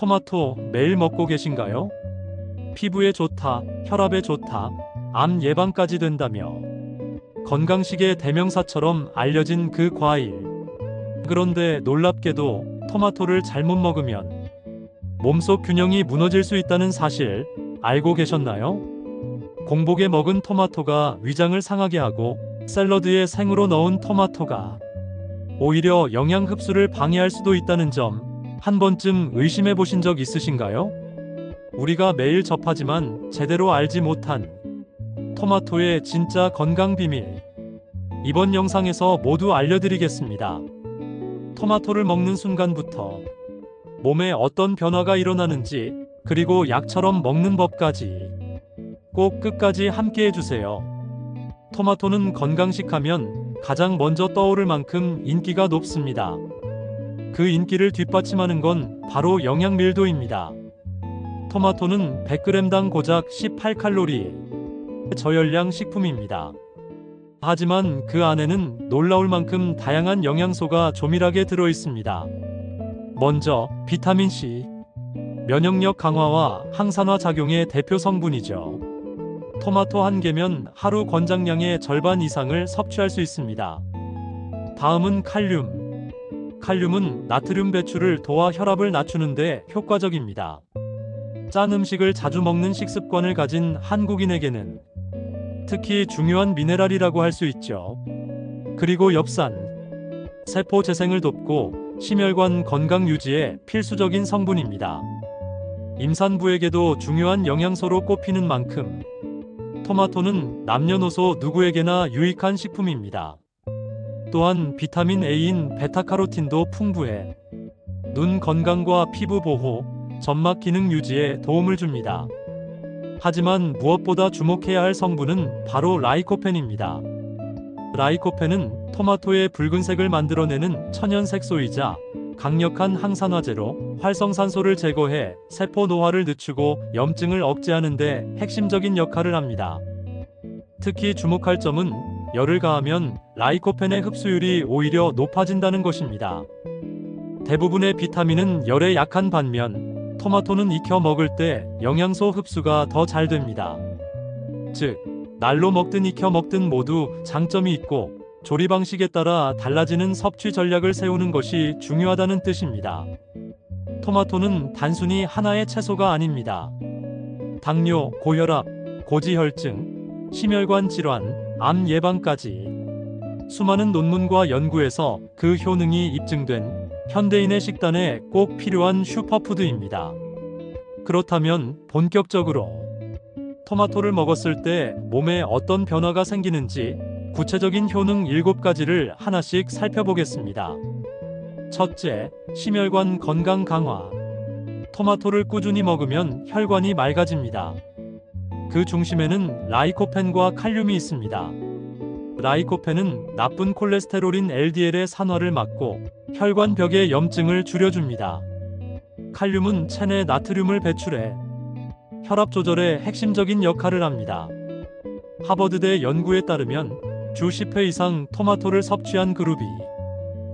토마토 매일 먹고 계신가요? 피부에 좋다, 혈압에 좋다, 암 예방까지 된다며 건강식의 대명사처럼 알려진 그 과일. 그런데 놀랍게도 토마토를 잘못 먹으면 몸속 균형이 무너질 수 있다는 사실 알고 계셨나요? 공복에 먹은 토마토가 위장을 상하게 하고 샐러드에 생으로 넣은 토마토가 오히려 영양 흡수를 방해할 수도 있다는 점 한 번쯤 의심해 보신 적 있으신가요? 우리가 매일 접하지만 제대로 알지 못한 토마토의 진짜 건강 비밀. 이번 영상에서 모두 알려드리겠습니다. 토마토를 먹는 순간부터 몸에 어떤 변화가 일어나는지, 그리고 약처럼 먹는 법까지 꼭 끝까지 함께 해주세요. 토마토는 건강식 하면 가장 먼저 떠오를 만큼 인기가 높습니다. 그 인기를 뒷받침하는 건 바로 영양밀도입니다. 토마토는 100g당 고작 18칼로리 저열량 식품입니다. 하지만 그 안에는 놀라울 만큼 다양한 영양소가 조밀하게 들어 있습니다. 먼저 비타민C, 면역력 강화와 항산화 작용의 대표 성분이죠. 토마토 한 개면 하루 권장량의 절반 이상을 섭취할 수 있습니다. 다음은 칼륨. 칼륨은 나트륨 배출을 도와 혈압을 낮추는 데 효과적입니다. 짠 음식을 자주 먹는 식습관을 가진 한국인에게는 특히 중요한 미네랄이라고 할 수 있죠. 그리고 엽산, 세포 재생을 돕고 심혈관 건강 유지에 필수적인 성분입니다. 임산부에게도 중요한 영양소로 꼽히는 만큼 토마토는 남녀노소 누구에게나 유익한 식품입니다. 또한 비타민 A인 베타카로틴도 풍부해 눈 건강과 피부 보호, 점막 기능 유지에 도움을 줍니다. 하지만 무엇보다 주목해야 할 성분은 바로 라이코펜입니다. 라이코펜은 토마토의 붉은색을 만들어내는 천연 색소이자 강력한 항산화제로 활성산소를 제거해 세포 노화를 늦추고 염증을 억제하는 데 핵심적인 역할을 합니다. 특히 주목할 점은 열을 가하면 라이코펜의 흡수율이 오히려 높아진다는 것입니다. 대부분의 비타민은 열에 약한 반면 토마토는 익혀 먹을 때 영양소 흡수가 더 잘 됩니다. 즉, 날로 먹든 익혀 먹든 모두 장점이 있고 조리 방식에 따라 달라지는 섭취 전략을 세우는 것이 중요하다는 뜻입니다. 토마토는 단순히 하나의 채소가 아닙니다. 당뇨, 고혈압, 고지혈증, 심혈관 질환, 암 예방까지 수많은 논문과 연구에서 그 효능이 입증된 현대인의 식단에 꼭 필요한 슈퍼푸드입니다. 그렇다면 본격적으로 토마토를 먹었을 때 몸에 어떤 변화가 생기는지 구체적인 효능 7가지를 하나씩 살펴보겠습니다. 첫째, 심혈관 건강 강화. 토마토를 꾸준히 먹으면 혈관이 맑아집니다. 그 중심에는 라이코펜과 칼륨이 있습니다. 라이코펜은 나쁜 콜레스테롤인 LDL의 산화를 막고 혈관 벽의 염증을 줄여줍니다. 칼륨은 체내 나트륨을 배출해 혈압 조절에 핵심적인 역할을 합니다. 하버드대 연구에 따르면 주 10회 이상 토마토를 섭취한 그룹이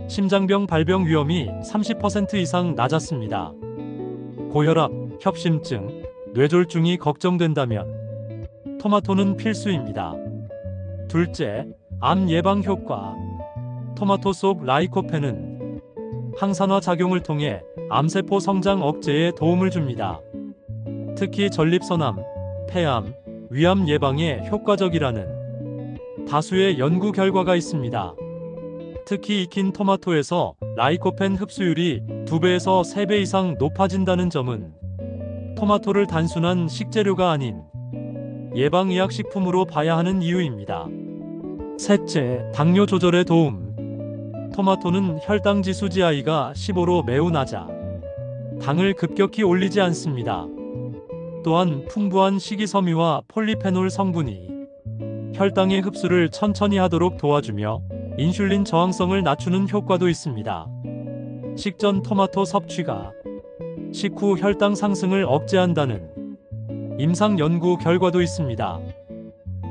심장병 발병 위험이 30% 이상 낮았습니다. 고혈압, 협심증, 뇌졸중이 걱정된다면 토마토는 필수입니다. 둘째, 암 예방 효과. 토마토 속 라이코펜은 항산화 작용을 통해 암세포 성장 억제에 도움을 줍니다. 특히 전립선암, 폐암, 위암 예방에 효과적이라는 다수의 연구 결과가 있습니다. 특히 익힌 토마토에서 라이코펜 흡수율이 2배에서 3배 이상 높아진다는 점은 토마토를 단순한 식재료가 아닌 예방의학 식품으로 봐야 하는 이유입니다. 셋째, 당뇨 조절에 도움. 토마토는 혈당 지수 GI가 15로 매우 낮아 당을 급격히 올리지 않습니다. 또한 풍부한 식이섬유와 폴리페놀 성분이 혈당의 흡수를 천천히 하도록 도와주며 인슐린 저항성을 낮추는 효과도 있습니다. 식전 토마토 섭취가 식후 혈당 상승을 억제한다는 임상 연구 결과도 있습니다.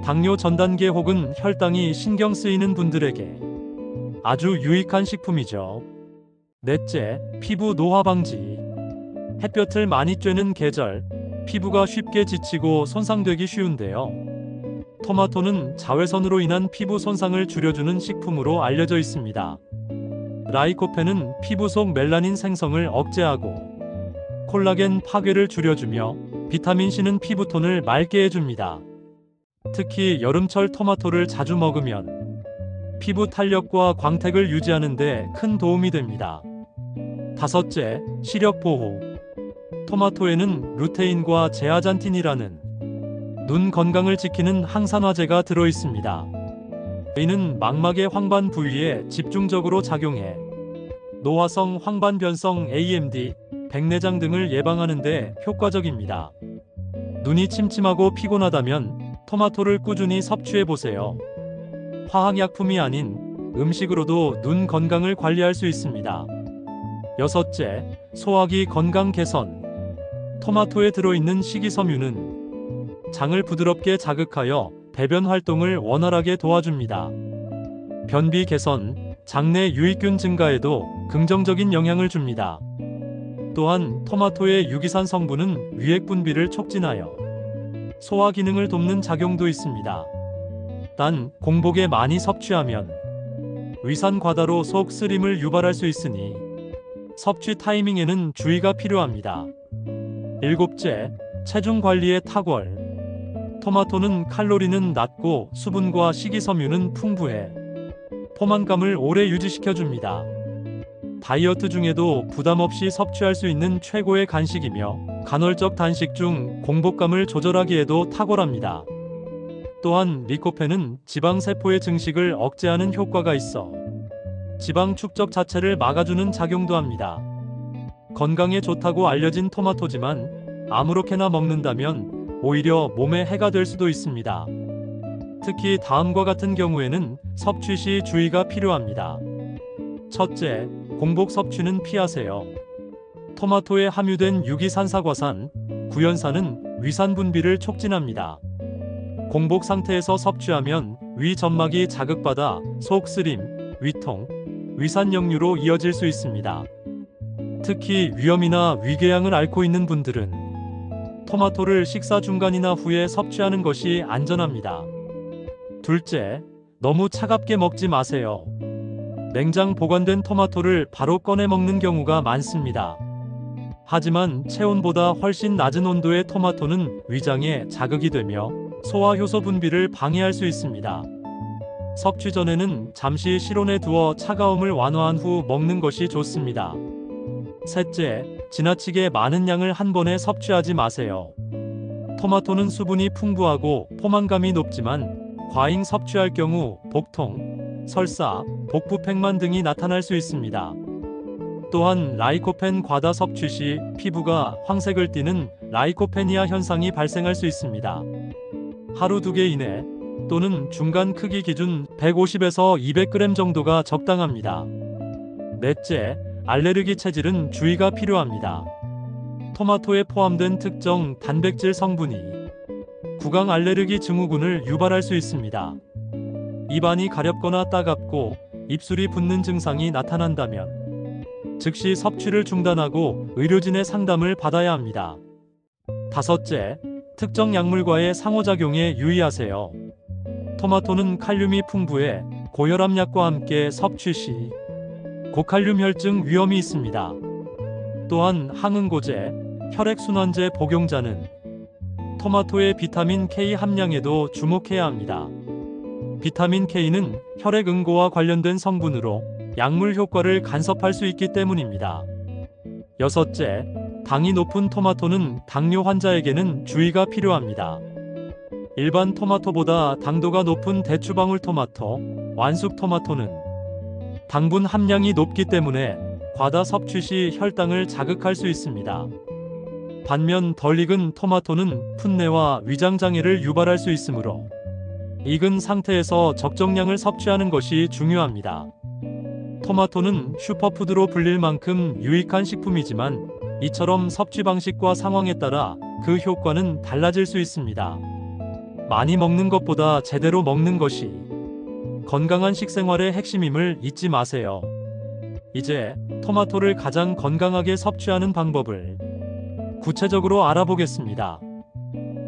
당뇨 전 단계 혹은 혈당이 신경 쓰이는 분들에게 아주 유익한 식품이죠. 넷째, 피부 노화 방지. 햇볕을 많이 쬐는 계절, 피부가 쉽게 지치고 손상되기 쉬운데요. 토마토는 자외선으로 인한 피부 손상을 줄여주는 식품으로 알려져 있습니다. 라이코펜은 피부 속 멜라닌 생성을 억제하고 콜라겐 파괴를 줄여주며 비타민C는 피부톤을 맑게 해줍니다. 특히 여름철 토마토를 자주 먹으면 피부 탄력과 광택을 유지하는 데 큰 도움이 됩니다. 다섯째, 시력 보호. 토마토에는 루테인과 제아잔틴이라는 눈 건강을 지키는 항산화제가 들어있습니다. 이는 망막의 황반 부위에 집중적으로 작용해 노화성 황반변성 AMD, 백내장 등을 예방하는 데 효과적입니다. 눈이 침침하고 피곤하다면 토마토를 꾸준히 섭취해 보세요. 화학약품이 아닌 음식으로도 눈 건강을 관리할 수 있습니다. 여섯째, 소화기 건강 개선. 토마토에 들어있는 식이섬유는 장을 부드럽게 자극하여 배변 활동을 원활하게 도와줍니다. 변비 개선, 장내 유익균 증가에도 긍정적인 영향을 줍니다. 또한 토마토의 유기산 성분은 위액 분비를 촉진하여 소화 기능을 돕는 작용도 있습니다. 단, 공복에 많이 섭취하면 위산 과다로 속 쓰림을 유발할 수 있으니 섭취 타이밍에는 주의가 필요합니다. 일곱째, 체중 관리의 탁월. 토마토는 칼로리는 낮고 수분과 식이섬유는 풍부해 포만감을 오래 유지시켜줍니다. 다이어트 중에도 부담 없이 섭취할 수 있는 최고의 간식이며 간헐적 단식 중 공복감을 조절하기에도 탁월합니다. 또한 리코펜은 지방세포의 증식을 억제하는 효과가 있어 지방 축적 자체를 막아주는 작용도 합니다. 건강에 좋다고 알려진 토마토지만 아무렇게나 먹는다면 오히려 몸에 해가 될 수도 있습니다. 특히 다음과 같은 경우에는 섭취 시 주의가 필요합니다. 첫째, 공복 섭취는 피하세요. 토마토에 함유된 유기산사과산, 구연산은 위산 분비를 촉진합니다. 공복 상태에서 섭취하면 위 점막이 자극받아 속 쓰림, 위통, 위산 역류로 이어질 수 있습니다. 특히 위염이나 위궤양을 앓고 있는 분들은 토마토를 식사 중간이나 후에 섭취하는 것이 안전합니다. 둘째, 너무 차갑게 먹지 마세요. 냉장 보관된 토마토를 바로 꺼내 먹는 경우가 많습니다. 하지만 체온보다 훨씬 낮은 온도의 토마토는 위장에 자극이 되며 소화 효소 분비를 방해할 수 있습니다. 섭취 전에는 잠시 실온에 두어 차가움을 완화한 후 먹는 것이 좋습니다. 셋째, 지나치게 많은 양을 한 번에 섭취하지 마세요. 토마토는 수분이 풍부하고 포만감이 높지만 과잉 섭취할 경우 복통, 설사, 복부 팽만 등이 나타날 수 있습니다. 또한 라이코펜 과다 섭취 시 피부가 황색을 띠는 라이코페니아 현상이 발생할 수 있습니다. 하루 2개 이내 또는 중간 크기 기준 150에서 200g 정도가 적당합니다. 넷째, 알레르기 체질은 주의가 필요합니다. 토마토에 포함된 특정 단백질 성분이 구강 알레르기 증후군을 유발할 수 있습니다. 입안이 가렵거나 따갑고 입술이 붓는 증상이 나타난다면 즉시 섭취를 중단하고 의료진의 상담을 받아야 합니다. 다섯째, 특정 약물과의 상호작용에 유의하세요. 토마토는 칼륨이 풍부해 고혈압약과 함께 섭취 시 고칼륨 혈증 위험이 있습니다. 또한 항응고제, 혈액순환제 복용자는 토마토의 비타민 K 함량에도 주목해야 합니다. 비타민 K는 혈액 응고와 관련된 성분으로 약물 효과를 간섭할 수 있기 때문입니다. 여섯째, 당이 높은 토마토는 당뇨 환자에게는 주의가 필요합니다. 일반 토마토보다 당도가 높은 대추방울 토마토, 완숙 토마토는 당분 함량이 높기 때문에 과다 섭취 시 혈당을 자극할 수 있습니다. 반면 덜 익은 토마토는 풋내와 위장장애를 유발할 수 있으므로 익은 상태에서 적정량을 섭취하는 것이 중요합니다. 토마토는 슈퍼푸드로 불릴 만큼 유익한 식품이지만 이처럼 섭취 방식과 상황에 따라 그 효과는 달라질 수 있습니다. 많이 먹는 것보다 제대로 먹는 것이 건강한 식생활의 핵심임을 잊지 마세요. 이제 토마토를 가장 건강하게 섭취하는 방법을 구체적으로 알아보겠습니다.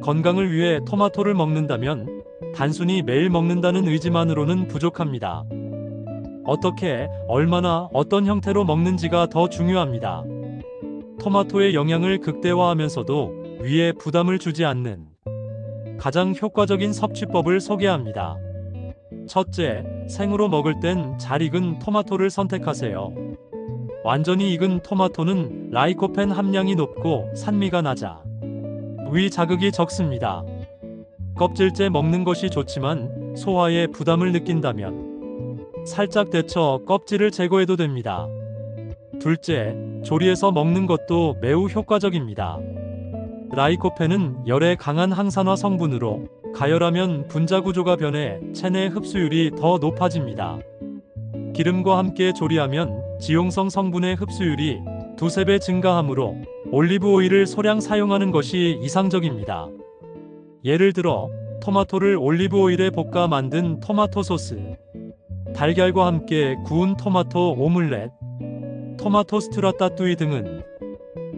건강을 위해 토마토를 먹는다면 단순히 매일 먹는다는 의지만으로는 부족합니다. 어떻게, 얼마나, 어떤 형태로 먹는지가 더 중요합니다. 토마토의 영양을 극대화하면서도 위에 부담을 주지 않는 가장 효과적인 섭취법을 소개합니다. 첫째, 생으로 먹을 땐 잘 익은 토마토를 선택하세요. 완전히 익은 토마토는 라이코펜 함량이 높고 산미가 낮아 위 자극이 적습니다. 껍질째 먹는 것이 좋지만 소화에 부담을 느낀다면 살짝 데쳐 껍질을 제거해도 됩니다. 둘째, 조리해서 먹는 것도 매우 효과적입니다. 라이코펜은 열에 강한 항산화 성분으로 가열하면 분자 구조가 변해 체내 흡수율이 더 높아집니다. 기름과 함께 조리하면 지용성 성분의 흡수율이 2~3배 증가하므로 올리브 오일을 소량 사용하는 것이 이상적입니다. 예를 들어 토마토를 올리브 오일에 볶아 만든 토마토 소스, 달걀과 함께 구운 토마토 오믈렛, 토마토 스트라따뚜이 등은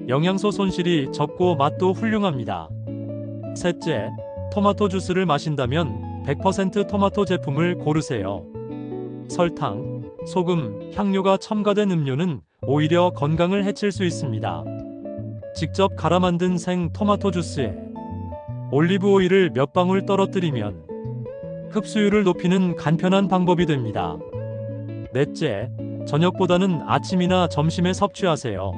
영양소 손실이 적고 맛도 훌륭합니다. 셋째, 토마토 주스를 마신다면 100% 토마토 제품을 고르세요. 설탕, 소금, 향료가 첨가된 음료는 오히려 건강을 해칠 수 있습니다. 직접 갈아 만든 생 토마토 주스에 올리브 오일을 몇 방울 떨어뜨리면 흡수율을 높이는 간편한 방법이 됩니다. 넷째, 저녁보다는 아침이나 점심에 섭취하세요.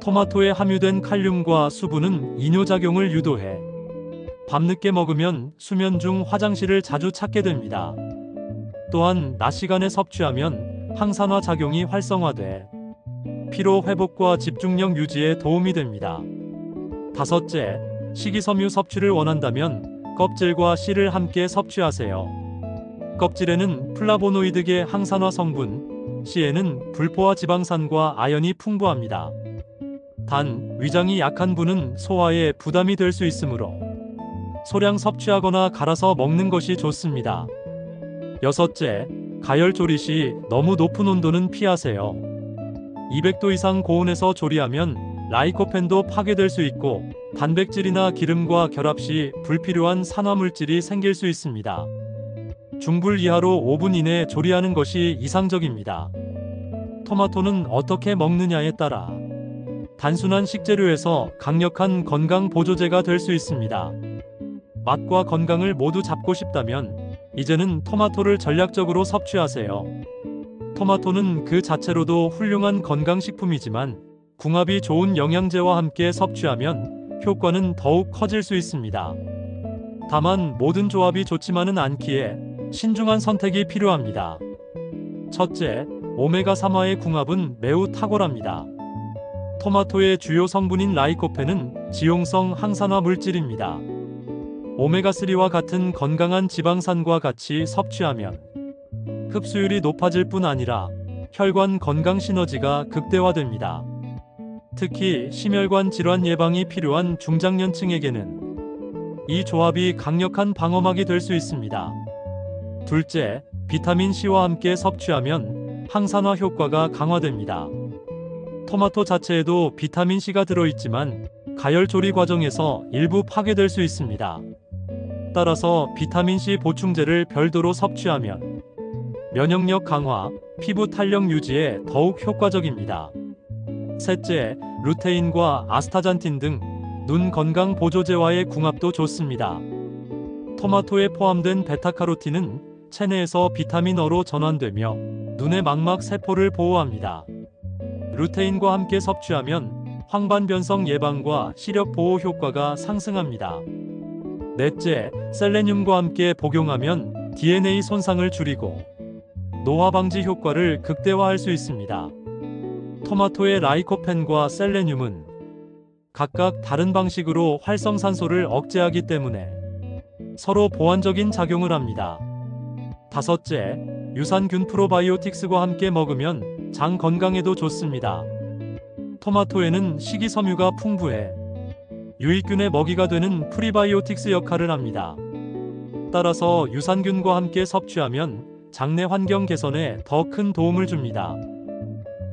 토마토에 함유된 칼륨과 수분은 이뇨작용을 유도해 밤늦게 먹으면 수면 중 화장실을 자주 찾게 됩니다. 또한 낮 시간에 섭취하면 항산화 작용이 활성화돼 피로 회복과 집중력 유지에 도움이 됩니다. 다섯째, 식이섬유 섭취를 원한다면 껍질과 씨를 함께 섭취하세요. 껍질에는 플라보노이드계 항산화 성분, 씨에는 불포화 지방산과 아연이 풍부합니다. 단, 위장이 약한 분은 소화에 부담이 될 수 있으므로 소량 섭취하거나 갈아서 먹는 것이 좋습니다. 여섯째, 가열 조리 시 너무 높은 온도는 피하세요. 200도 이상 고온에서 조리하면 라이코펜도 파괴될 수 있고 단백질이나 기름과 결합 시 불필요한 산화물질이 생길 수 있습니다. 중불 이하로 5분 이내 조리하는 것이 이상적입니다. 토마토는 어떻게 먹느냐에 따라 단순한 식재료에서 강력한 건강 보조제가 될 수 있습니다. 맛과 건강을 모두 잡고 싶다면 이제는 토마토를 전략적으로 섭취하세요. 토마토는 그 자체로도 훌륭한 건강식품이지만 궁합이 좋은 영양제와 함께 섭취하면 효과는 더욱 커질 수 있습니다. 다만 모든 조합이 좋지만은 않기에 신중한 선택이 필요합니다. 첫째, 오메가3화의 궁합은 매우 탁월합니다. 토마토의 주요 성분인 라이코펜은 지용성 항산화 물질입니다. 오메가3와 같은 건강한 지방산과 같이 섭취하면 흡수율이 높아질 뿐 아니라 혈관 건강 시너지가 극대화됩니다. 특히 심혈관 질환 예방이 필요한 중장년층에게는 이 조합이 강력한 방어막이 될 수 있습니다. 둘째, 비타민C와 함께 섭취하면 항산화 효과가 강화됩니다. 토마토 자체에도 비타민C가 들어있지만 가열 조리 과정에서 일부 파괴될 수 있습니다. 따라서 비타민C 보충제를 별도로 섭취하면 면역력 강화, 피부 탄력 유지에 더욱 효과적입니다. 셋째, 루테인과 아스타잔틴 등 눈 건강 보조제와의 궁합도 좋습니다. 토마토에 포함된 베타카로틴은 체내에서 비타민어로 전환되며 눈의 망막 세포를 보호합니다. 루테인과 함께 섭취하면 황반변성 예방과 시력 보호 효과가 상승합니다. 넷째, 셀레늄과 함께 복용하면 DNA 손상을 줄이고 노화 방지 효과를 극대화할 수 있습니다. 토마토의 라이코펜과 셀레늄은 각각 다른 방식으로 활성산소를 억제하기 때문에 서로 보완적인 작용을 합니다. 다섯째, 유산균 프로바이오틱스과 함께 먹으면 장 건강에도 좋습니다. 토마토에는 식이섬유가 풍부해 유익균의 먹이가 되는 프리바이오틱스 역할을 합니다. 따라서 유산균과 함께 섭취하면 장내 환경 개선에 더 큰 도움을 줍니다.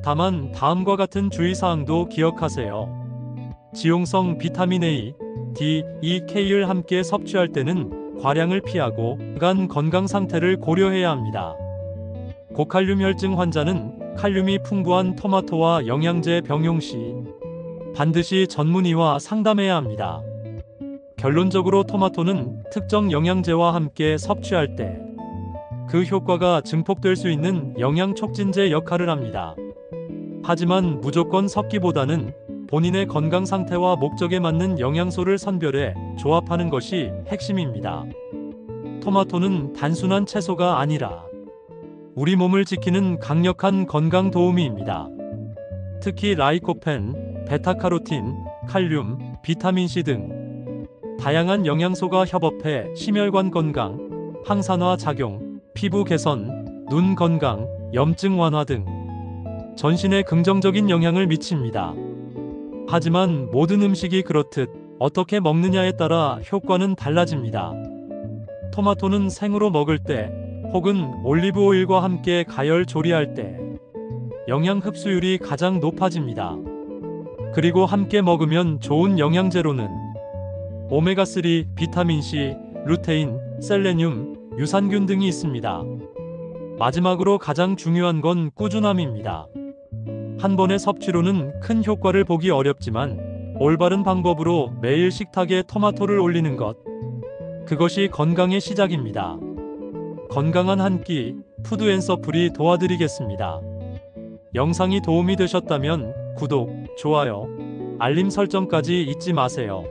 다만 다음과 같은 주의사항도 기억하세요. 지용성 비타민 A, D, E, K를 함께 섭취할 때는 과량을 피하고 간 건강 상태를 고려해야 합니다. 고칼륨 혈증 환자는 칼륨이 풍부한 토마토와 영양제 병용 시 반드시 전문의와 상담해야 합니다. 결론적으로 토마토는 특정 영양제와 함께 섭취할 때 그 효과가 증폭될 수 있는 영양 촉진제 역할을 합니다. 하지만 무조건 섭기보다는 본인의 건강 상태와 목적에 맞는 영양소를 선별해 조합하는 것이 핵심입니다. 토마토는 단순한 채소가 아니라 우리 몸을 지키는 강력한 건강 도우미입니다. 특히 라이코펜, 베타카로틴, 칼륨, 비타민C 등 다양한 영양소가 협업해 심혈관 건강, 항산화 작용, 피부 개선, 눈 건강, 염증 완화 등 전신에 긍정적인 영향을 미칩니다. 하지만 모든 음식이 그렇듯 어떻게 먹느냐에 따라 효과는 달라집니다. 토마토는 생으로 먹을 때 혹은 올리브 오일과 함께 가열 조리할 때 영양 흡수율이 가장 높아집니다. 그리고 함께 먹으면 좋은 영양제로는 오메가3, 비타민C, 루테인, 셀레늄, 유산균 등이 있습니다. 마지막으로 가장 중요한 건 꾸준함입니다. 한 번의 섭취로는 큰 효과를 보기 어렵지만 올바른 방법으로 매일 식탁에 토마토를 올리는 것, 그것이 건강의 시작입니다. 건강한 한 끼, 푸드앤서플이 도와드리겠습니다. 영상이 도움이 되셨다면 구독, 좋아요, 알림 설정까지 잊지 마세요.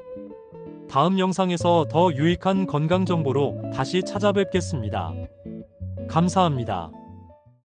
다음 영상에서 더 유익한 건강 정보로 다시 찾아뵙겠습니다. 감사합니다.